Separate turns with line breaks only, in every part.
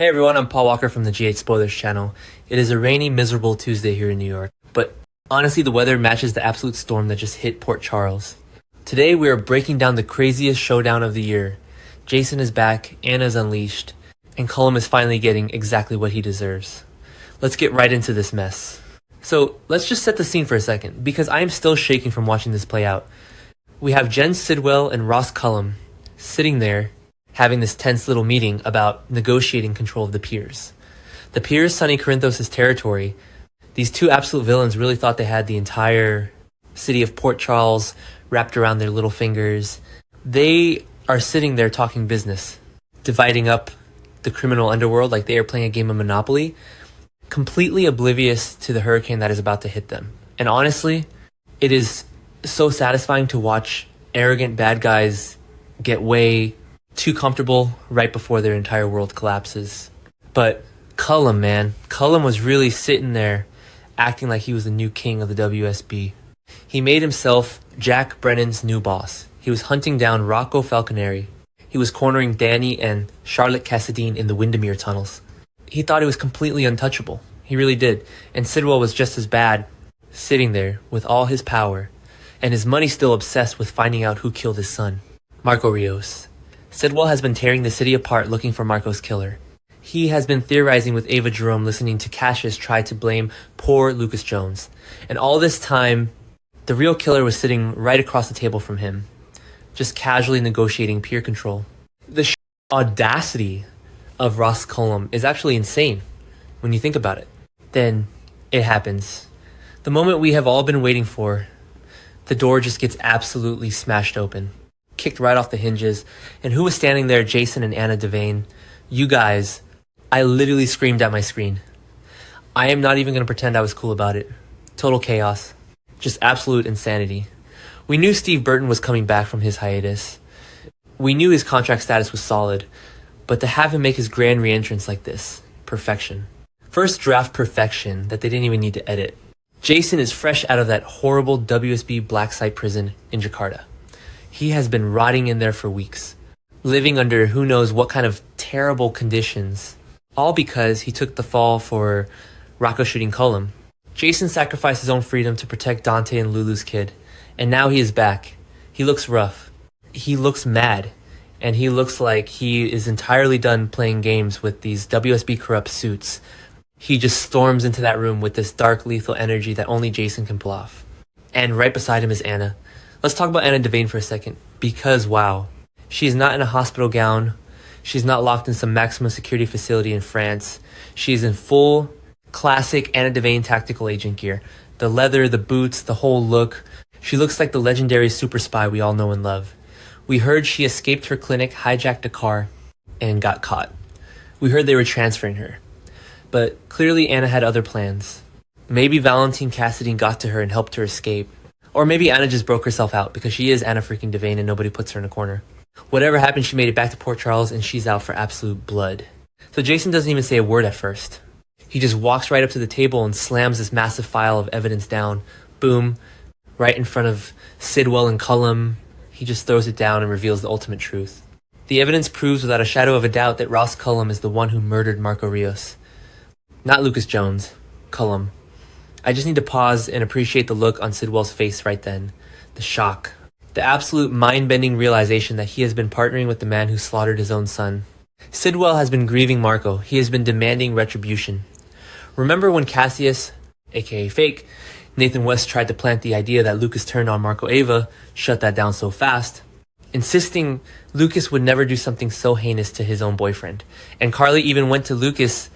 Hey everyone, I'm Paul Walker from the G8 Spoilers channel. It is a rainy, miserable Tuesday here in New York, but honestly the weather matches the absolute storm that just hit Port Charles. Today we are breaking down the craziest showdown of the year. Jason is back, Anna is unleashed, and Cullum is finally getting exactly what he deserves. Let's get right into this mess. So let's just set the scene for a second, because I am still shaking from watching this play out. We have Jen Sidwell and Ross Cullum sitting there having this tense little meeting about negotiating control of the piers. The piers, Sunny Corinthos' territory. These two absolute villains really thought they had the entire city of Port Charles wrapped around their little fingers. They are sitting there talking business, dividing up the criminal underworld like they are playing a game of Monopoly, completely oblivious to the hurricane that is about to hit them. And honestly, it is so satisfying to watch arrogant bad guys get way too comfortable right before their entire world collapses. But Cullum, man. Cullum was really sitting there acting like he was the new king of the WSB. He made himself Jack Brennan's new boss. He was hunting down Rocco Falconeri. He was cornering Danny and Charlotte Cassadine in the Windermere tunnels. He thought he was completely untouchable. He really did. And Sidwell was just as bad, sitting there with all his power, and his money still obsessed with finding out who killed his son, Marco Rios. Sidwell has been tearing the city apart looking for Marco's killer. He has been theorizing with Ava Jerome, listening to Cassius try to blame poor Lucas Jones. And all this time, the real killer was sitting right across the table from him, just casually negotiating peer control. The audacity of Ross Cullum is actually insane when you think about it. Then it happens. The moment we have all been waiting for. The door just gets absolutely smashed open, kicked right off the hinges. And who was standing there? Jason and Anna Devane. You guys, I literally screamed at my screen. I am not even going to pretend I was cool about it. Total chaos. Just absolute insanity. We knew Steve Burton was coming back from his hiatus. We knew his contract status was solid. But to have him make his grand re-entrance like this, perfection. First draft perfection that they didn't even need to edit. Jason is fresh out of that horrible WSB black site prison in Jakarta. He has been rotting in there for weeks, living under who knows what kind of terrible conditions, all because he took the fall for Rocco shooting Cullum. Jason sacrificed his own freedom to protect Dante and Lulu's kid, and now he is back. He looks rough. He looks mad, and he looks like he is entirely done playing games with these WSB corrupt suits. He just storms into that room with this dark, lethal energy that only Jason can pull off. And right beside him is Anna. Let's talk about Anna Devane for a second, because wow, she's not in a hospital gown. She's not locked in some maximum security facility in France. She's in full, classic Anna Devane tactical agent gear. The leather, the boots, the whole look. She looks like the legendary super spy we all know and love. We heard she escaped her clinic, hijacked a car, and got caught. We heard they were transferring her. But clearly Anna had other plans. Maybe Valentine Cassadine got to her and helped her escape. Or maybe Anna just broke herself out because she is Anna freaking Devane and nobody puts her in a corner. Whatever happened, she made it back to Port Charles and she's out for absolute blood. So Jason doesn't even say a word at first. He just walks right up to the table and slams this massive file of evidence down. Boom. Right in front of Sidwell and Cullum. He just throws it down and reveals the ultimate truth. The evidence proves without a shadow of a doubt that Ross Cullum is the one who murdered Marco Rios. Not Lucas Jones. Cullum. I just need to pause and appreciate the look on Sidwell's face right then. The shock. The absolute mind-bending realization that he has been partnering with the man who slaughtered his own son. Sidwell has been grieving Marco. He has been demanding retribution. Remember when Cassius, aka Fake, Nathan West tried to plant the idea that Lucas turned on Marco Ava, shut that down so fast, insisting Lucas would never do something so heinous to his own boyfriend. And Carly even went to Lucas,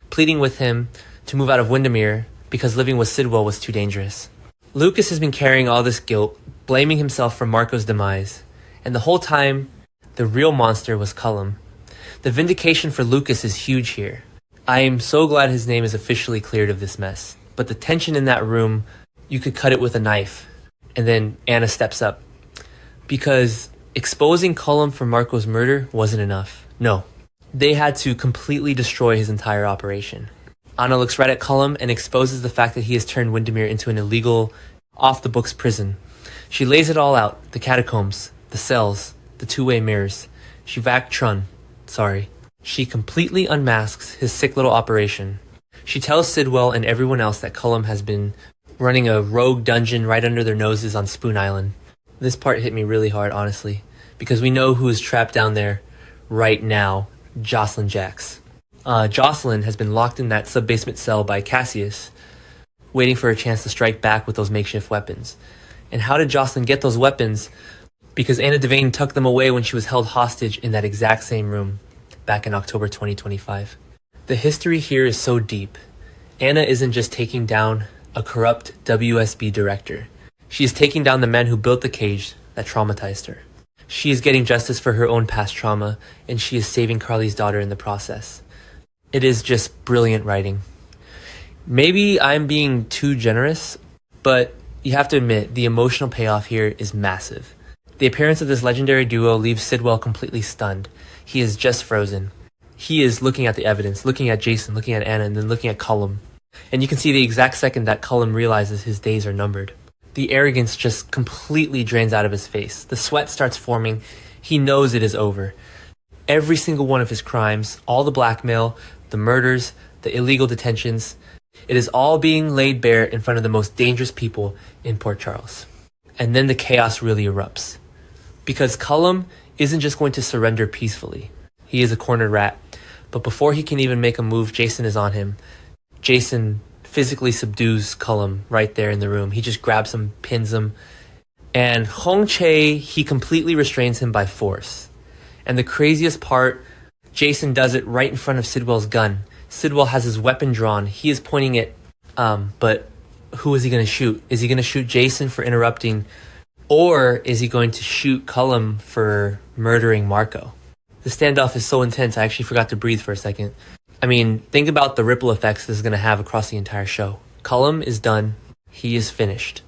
pleading with him to move out of Windermere because living with Sidwell was too dangerous. Lucas has been carrying all this guilt, blaming himself for Marco's demise, and the whole time, the real monster was Cullum. The vindication for Lucas is huge here. I am so glad his name is officially cleared of this mess, but the tension in that room, you could cut it with a knife. And then Anna steps up, because exposing Cullum for Marco's murder wasn't enough. No, they had to completely destroy his entire operation. Anna looks right at Cullum and exposes the fact that he has turned Windermere into an illegal, off-the-books prison. She lays it all out, the catacombs, the cells, the two-way mirrors. She She completely unmasks his sick little operation. She tells Sidwell and everyone else that Cullum has been running a rogue dungeon right under their noses on Spoon Island. This part hit me really hard, honestly, because we know who is trapped down there right now, Jocelyn Jax. Jocelyn has been locked in that sub-basement cell by Cassius, waiting for a chance to strike back with those makeshift weapons. And how did Jocelyn get those weapons? Because Anna Devane tucked them away when she was held hostage in that exact same room back in October 2025. The history here is so deep. Anna isn't just taking down a corrupt WSB director. She is taking down the man who built the cage that traumatized her. She is getting justice for her own past trauma, and she is saving Carly's daughter in the process. It is just brilliant writing. Maybe I'm being too generous, but you have to admit the emotional payoff here is massive. The appearance of this legendary duo leaves Sidwell completely stunned. He is just frozen. He is looking at the evidence, looking at Jason, looking at Anna, and then looking at Cullum. And you can see the exact second that Cullum realizes his days are numbered. The arrogance just completely drains out of his face. The sweat starts forming. He knows it is over. Every single one of his crimes, all the blackmail, the murders, the illegal detentions, it is all being laid bare in front of the most dangerous people in Port Charles. And then the chaos really erupts. Because Cullum isn't just going to surrender peacefully. He is a cornered rat. But before he can even make a move, Jason is on him. Jason physically subdues Cullum right there in the room. He just grabs him, pins him. And Hong Che, he completely restrains him by force. And the craziest part, Jason does it right in front of Sidwell's gun. Sidwell has his weapon drawn. He is pointing it, but who is he going to shoot? Is he going to shoot Jason for interrupting? Or is he going to shoot Cullum for murdering Marco? The standoff is so intense, I actually forgot to breathe for a second. I mean, think about the ripple effects this is going to have across the entire show. Cullum is done. He is finished.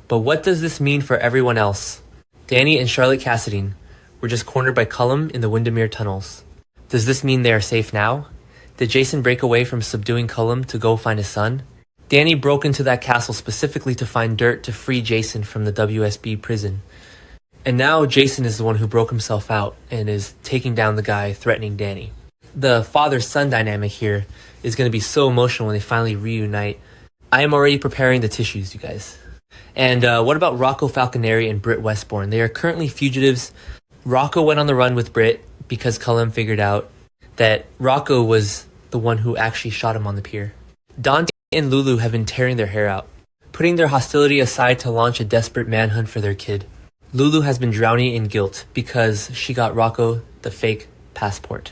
But what does this mean for everyone else? Danny and Charlotte Cassadine were just cornered by Cullum in the Windermere tunnels. Does this mean they are safe now? Did Jason break away from subduing Cullum to go find his son? Danny broke into that castle specifically to find dirt to free Jason from the WSB prison. And now Jason is the one who broke himself out and is taking down the guy threatening Danny. The father-son dynamic here is going to be so emotional when they finally reunite. I am already preparing the tissues, you guys. And what about Rocco Falconeri and Britt Westbourne? They are currently fugitives. Rocco went on the run with Britt because Cullum figured out that Rocco was the one who actually shot him on the pier. Dante and Lulu have been tearing their hair out, putting their hostility aside to launch a desperate manhunt for their kid. Lulu has been drowning in guilt because she got Rocco the fake passport.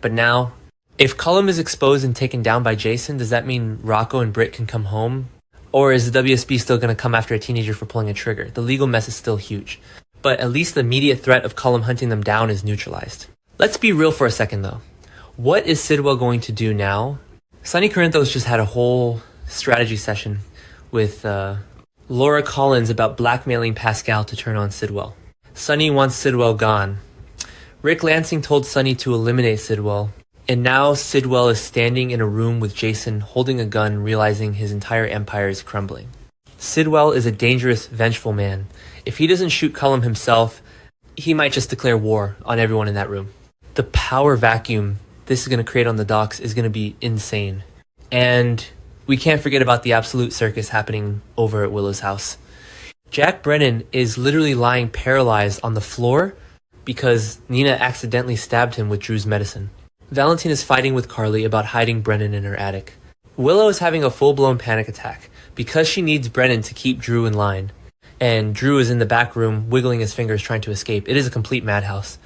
But now, if Cullum is exposed and taken down by Jason, does that mean Rocco and Britt can come home? Or is the WSB still going to come after a teenager for pulling a trigger? The legal mess is still huge. But at least the immediate threat of Cullum hunting them down is neutralized. Let's be real for a second though. What is Sidwell going to do now? Sonny Corinthos just had a whole strategy session with Laura Collins about blackmailing Pascal to turn on Sidwell. Sonny wants Sidwell gone. Rick Lansing told Sonny to eliminate Sidwell. And now Sidwell is standing in a room with Jason holding a gun, realizing his entire empire is crumbling. Sidwell is a dangerous, vengeful man. If he doesn't shoot Cullum himself, he might just declare war on everyone in that room. The power vacuum this is going to create on the docks is going to be insane. And we can't forget about the absolute circus happening over at Willow's house. Jack Brennan is literally lying paralyzed on the floor because Nina accidentally stabbed him with Drew's medicine. Valentine is fighting with Carly about hiding Brennan in her attic. Willow is having a full-blown panic attack because she needs Brennan to keep Drew in line. And Drew is in the back room wiggling his fingers trying to escape. It is a complete madhouse.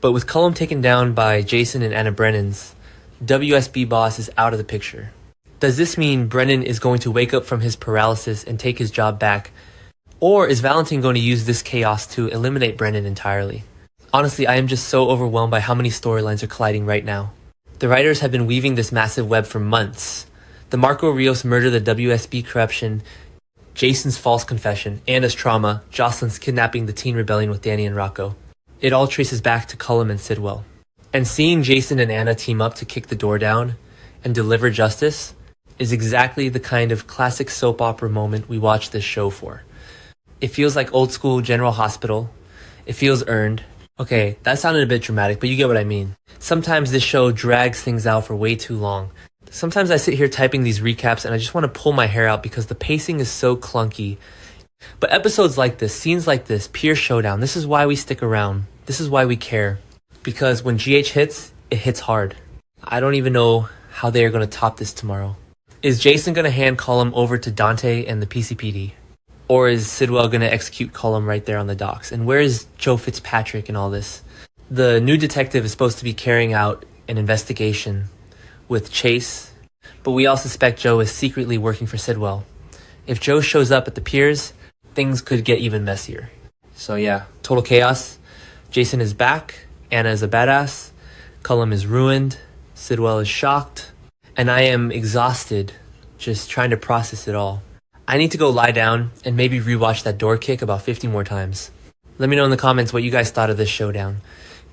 But with Cullum taken down by Jason and Anna Brennan's, WSB boss is out of the picture. Does this mean Brennan is going to wake up from his paralysis and take his job back? Or is Valentine going to use this chaos to eliminate Brennan entirely? Honestly, I am just so overwhelmed by how many storylines are colliding right now. The writers have been weaving this massive web for months. The Marco Rios murder, the WSB corruption, Jason's false confession, Anna's trauma, Jocelyn's kidnapping the teen rebellion with Danny and Rocco. It all traces back to Cullum and Sidwell. And seeing Jason and Anna team up to kick the door down and deliver justice is exactly the kind of classic soap opera moment we watch this show for. It feels like old school General Hospital. It feels earned. Okay, that sounded a bit dramatic, but you get what I mean. Sometimes this show drags things out for way too long. Sometimes I sit here typing these recaps and I just want to pull my hair out because the pacing is so clunky. But episodes like this, scenes like this, Pier Showdown, this is why we stick around. This is why we care. Because when GH hits, it hits hard. I don't even know how they are going to top this tomorrow. Is Jason going to hand Cullum over to Dante and the PCPD? Or is Sidwell going to execute Cullum right there on the docks? And where is Joe Fitzpatrick in all this? The new detective is supposed to be carrying out an investigation with Chase, but we all suspect Joe is secretly working for Sidwell. If Joe shows up at the piers, things could get even messier. So yeah, total chaos. Jason is back, Anna is a badass, Cullum is ruined, Sidwell is shocked, and I am exhausted just trying to process it all. I need to go lie down and maybe rewatch that door kick about 50 more times. Let me know in the comments what you guys thought of this showdown.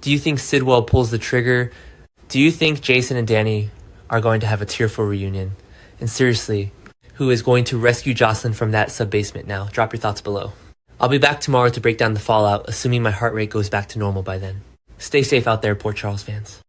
Do you think Sidwell pulls the trigger? Do you think Jason and Danny are going to have a tearful reunion? And seriously, who is going to rescue Jocelyn from that sub-basement now? Drop your thoughts below. I'll be back tomorrow to break down the fallout, assuming my heart rate goes back to normal by then. Stay safe out there, Port Charles fans.